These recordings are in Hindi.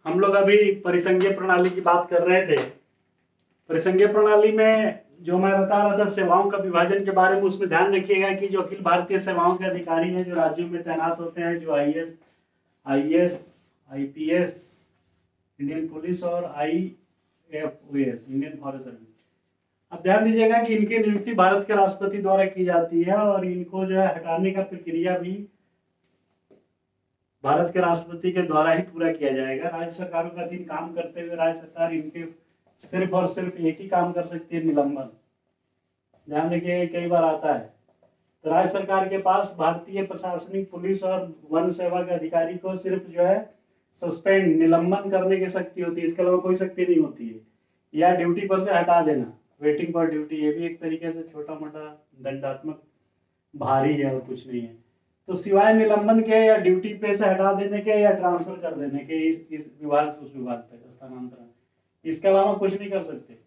हम लोग अभी परिसंघीय प्रणाली की बात कर रहे थे। परिसंघीय प्रणाली में जो मैं बता रहा था सेवाओं का विभाजन के बारे में, उसमें ध्यान रखिएगा कि जो अखिल भारतीय सेवाओं के अधिकारी हैं जो राज्यों में तैनात होते हैं, जो आईएएस, आईपीएस, इंडियन पुलिस और आईएफओएस, इंडियन फॉरेस्ट सर्विस। अब ध्यान दीजिएगा कि इनकी नियुक्ति भारत के राष्ट्रपति द्वारा की जाती है और इनको जो है हटाने का प्रक्रिया भी भारत के राष्ट्रपति के द्वारा ही पूरा किया जाएगा। राज्य सरकारों का अधीन काम करते हुए राज्य सरकार इनके सिर्फ और सिर्फ एक ही काम कर सकती है, निलंबन। ध्यान रखिए, कई बार आता है। तो राज्य सरकार के पास भारतीय प्रशासनिक, पुलिस और वन सेवा के अधिकारी को सिर्फ जो है सस्पेंड, निलंबन करने की शक्ति होती है, इसके अलावा कोई शक्ति नहीं होती है। या ड्यूटी पर से हटा देना, वेटिंग फॉर ड्यूटी, ये भी एक तरीके से छोटा मोटा दंडात्मक भारी है और कुछ नहीं है। तो सिवाय निलंबन के या ड्यूटी पे से हटा देने के या ट्रांसफर कर देने के, इस विभाग से उस विभाग तक स्थानांतरण, इसके अलावा कुछ नहीं कर सकते।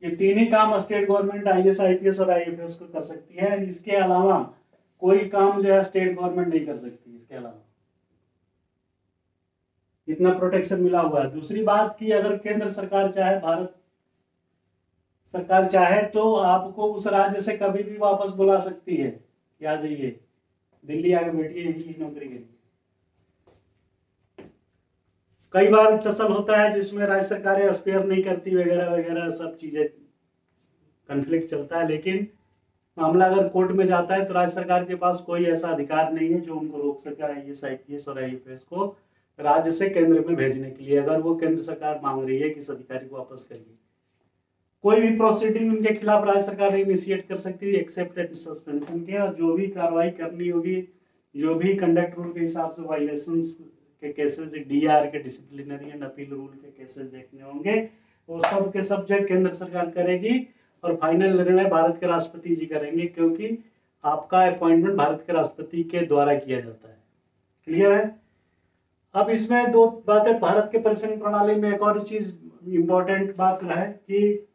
ये तीन ही काम स्टेट गवर्नमेंट आईएएस, आईपीएस और आईएफएस को कर सकती है। इसके अलावा कोई काम जो है स्टेट गवर्नमेंट नहीं कर सकती। इसके अलावा इतना प्रोटेक्शन मिला हुआ है। दूसरी बात कि अगर केंद्र सरकार चाहे, भारत सरकार चाहे तो आपको उस राज्य से कभी भी वापस बुला सकती है कि आ जाइए दिल्ली आके बैठिए, यही नौकरी करिए। कई बार टसल होता है जिसमें राज्य सरकारें स्पेयर नहीं करती वगैरह वगैरह, सब चीजें कॉन्फ्लिक्ट चलता है। लेकिन मामला अगर कोर्ट में जाता है तो राज्य सरकार के पास कोई ऐसा अधिकार नहीं है जो उनको रोक सके आईएएस, आईपीएस और आईएफएस को राज्य से केंद्र में भेजने के लिए। अगर वो केंद्र सरकार मांग रही है कि इस अधिकारी को वापस करिए, कोई भी प्रोसीडिंग उनके खिलाफ राज्य सरकार इनिशिएट कर सकती है एक्सेप्ट एंड सस्पेंशन के, और जो भी कार्रवाई करनी होगी, जो भी कंडक्ट रूल के हिसाब से वायलेशंस के केसेस, डीआर के, डिसिप्लिनरी एंड अपील रूल के केसेस देखने होंगे, वो सब के सब जो केंद्र सरकार करेगी और फाइनल निर्णय भारत के राष्ट्रपति जी करेंगे, क्योंकि आपका अपॉइंटमेंट भारत के राष्ट्रपति के द्वारा किया जाता है। क्लियर है? अब इसमें दो बातें, भारत के परिसंघ प्रणाली में एक और चीज इंपॉर्टेंट बात है कि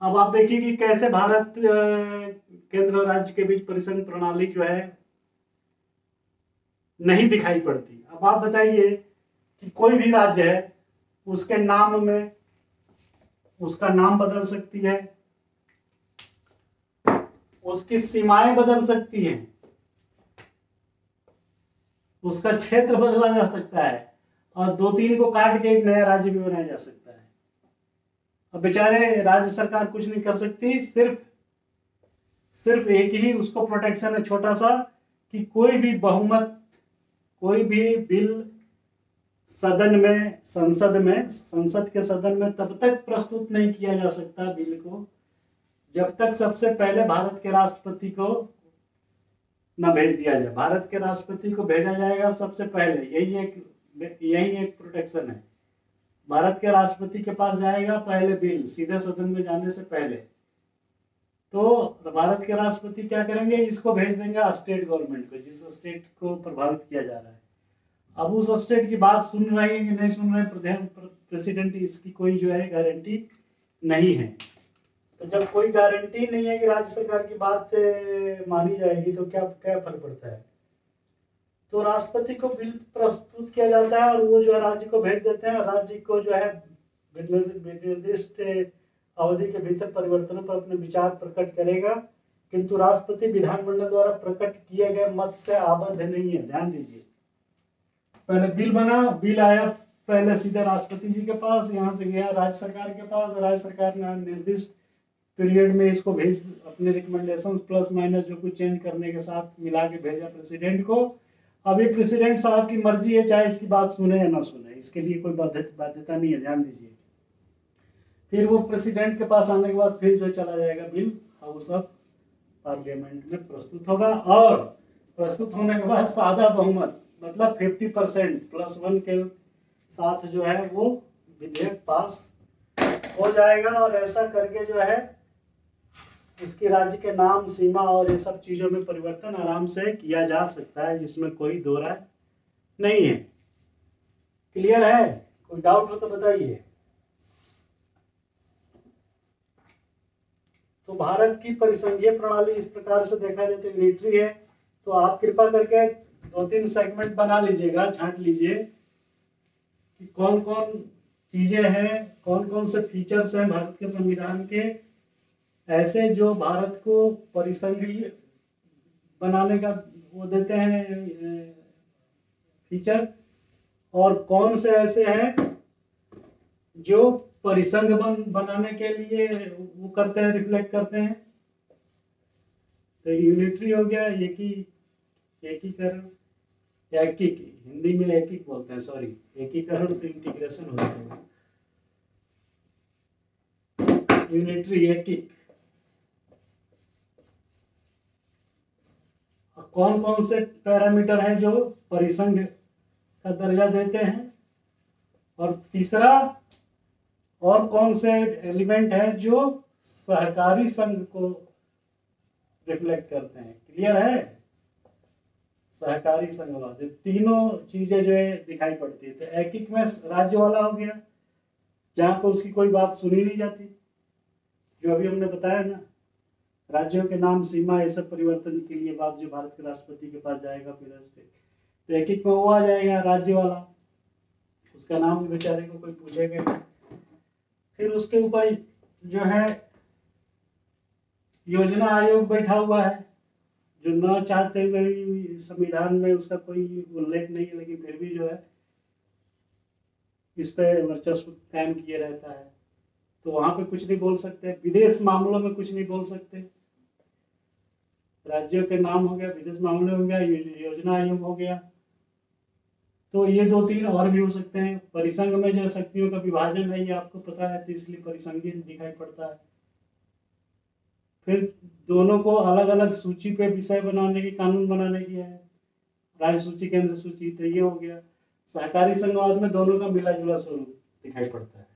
अब आप देखिए कि कैसे भारत केंद्र और राज्य के बीच परिसंघ प्रणाली जो है नहीं दिखाई पड़ती। अब आप बताइए कि कोई भी राज्य है, उसके नाम में उसका नाम बदल सकती है, उसकी सीमाएं बदल सकती हैं, उसका क्षेत्र बदला जा सकता है और 2-3 को काट के एक नया राज्य भी बनाया जा सकता है। अब बेचारे राज्य सरकार कुछ नहीं कर सकती, सिर्फ एक ही उसको प्रोटेक्शन है छोटा सा, कि कोई भी बहुमत, कोई भी बिल सदन में, संसद के सदन में तब तक प्रस्तुत नहीं किया जा सकता बिल को जब तक सबसे पहले भारत के राष्ट्रपति को न भेज दिया जाए। भारत के राष्ट्रपति को भेजा जाएगा सबसे पहले, यही एक प्रोटेक्शन है। भारत के राष्ट्रपति के पास जाएगा पहले बिल, सीधे सदन में जाने से पहले। तो भारत के राष्ट्रपति क्या करेंगे, इसको भेज देंगे स्टेट गवर्नमेंट को, जिस स्टेट को प्रभावित किया जा रहा है। अब उस स्टेट की बात सुन रहे हैं कि नहीं सुन रहे प्रेसिडेंट, इसकी कोई जो है गारंटी नहीं है। तो जब कोई गारंटी नहीं है कि राज्य सरकार की बात मानी जाएगी तो क्या फर्क पड़ता है। तो राष्ट्रपति को बिल प्रस्तुत किया जाता है और वो जो है राज्य को भेज देते हैं। राज्य को जो है निर्दिष्ट अवधि के भीतर परिवर्तनों पर अपने विचार प्रकट करेगा, किंतु राष्ट्रपति विधानमंडल द्वारा प्रकट किए गए मत से आबद्ध नहीं है। ध्यान दीजिए, पहले बिल बना, बिल आया पहले सीधे राष्ट्रपति जी के पास, यहाँ से गया राज्य सरकार के पास, राज्य सरकार ने निर्दिष्ट पीरियड में इसको भेज, अपने रिकमेंडेशंस प्लस माइनस जो कुछ चेंज करने के साथ मिला के भेजा प्रेसिडेंट को। अभी प्रेसिडेंट साहब की मर्जी है, चाहे इसकी बात सुने या ना सुने, इसके लिए कोई बाध्यता नहीं है। ध्यान दीजिए, फिर वो प्रेसिडेंट के पास आने के बाद फिर जो चला जाएगा बिल हाउस ऑफ पार्लियामेंट में प्रस्तुत होगा, और प्रस्तुत होने के बाद सादा बहुमत मतलब 50% +1 के साथ जो है वो विधेयक पास हो जाएगा। और ऐसा करके जो है उसके राज्य के नाम, सीमा और ये सब चीजों में परिवर्तन आराम से किया जा सकता है, जिसमें कोई दो राय नहीं है। क्लियर है? कोई डाउट हो तो बताइए। तो भारत की परिसंघीय प्रणाली इस प्रकार से देखा जाए तो यूनिटरी है। तो आप कृपा करके 2-3 सेगमेंट बना लीजिएगा, छांट लीजिए कि कौन कौन चीजें हैं, कौन कौन से फीचर्स हैं भारत के संविधान के ऐसे जो भारत को परिसंघीय बनाने का वो देते हैं फीचर, और कौन से ऐसे हैं जो परिसंघ बनाने के लिए वो करते हैं, रिफ्लेक्ट करते हैं। तो यूनिटरी हो गया, एकीकरण, हिंदी में एकीक बोलते हैं, सॉरी, एकीकरण तो इंटीग्रेशन होता है, यूनिटरी एकीक। कौन कौन से पैरामीटर हैं जो परिसंघ का दर्जा देते हैं, और तीसरा और कौन से एलिमेंट हैं जो सहकारी संघ को रिफ्लेक्ट करते हैं। क्लियर है? सहकारी संघवाद, तीनों चीजें जो है दिखाई पड़ती है। तो एकीक में राज्य वाला हो गया, जहां पर उसकी कोई बात सुनी नहीं जाती, जो अभी हमने बताया ना, राज्यों के नाम, सीमा, ये सब परिवर्तन के लिए बात जो भारत के राष्ट्रपति के पास जाएगा फिर इस पे, तो एकीक में वो आ जाएगा राज्य वाला, उसका नाम बेचारे को कोई पूछेगा नहीं। फिर उसके ऊपर जो है योजना आयोग बैठा हुआ है, जो न चाहते हुए भी संविधान में उसका कोई उल्लेख नहीं है, लेकिन फिर भी जो है इस पे वर्चस्व कायम किए रहता है। तो वहां पे कुछ नहीं बोल सकते, विदेश मामलों में कुछ नहीं बोल सकते। राज्यों के नाम हो गया, विदेश मामले हो गया, योजना आयोग हो गया। तो ये 2-3 और भी हो सकते हैं। परिसंघ में जो शक्तियों का विभाजन है ये आपको पता है, तो इसलिए परिसंघीय दिखाई पड़ता है। फिर दोनों को अलग अलग सूची पे विषय बनाने की, कानून बनाने की है, राज्य सूची, केंद्र सूची, तो ये हो गया। सहकारी संघवाद में दोनों का मिला जुला स्वरूप दिखाई पड़ता है।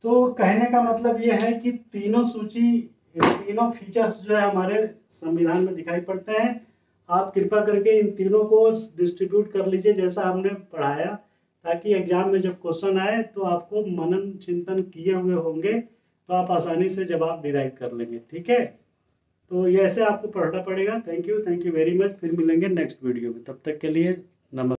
तो कहने का मतलब ये है कि तीनों सूची, तीनों फीचर्स जो है हमारे संविधान में दिखाई पड़ते हैं। आप कृपया करके इन तीनों को डिस्ट्रीब्यूट कर लीजिए जैसा हमने पढ़ाया, ताकि एग्जाम में जब क्वेश्चन आए तो आपको मनन चिंतन किए हुए होंगे, तो आप आसानी से जवाब डिराइव कर लेंगे। ठीक है, तो ये ऐसे आपको पढ़ना पड़ेगा। Thank you very much. फिर मिलेंगे नेक्स्ट वीडियो में, तब तक के लिए नमस्कार।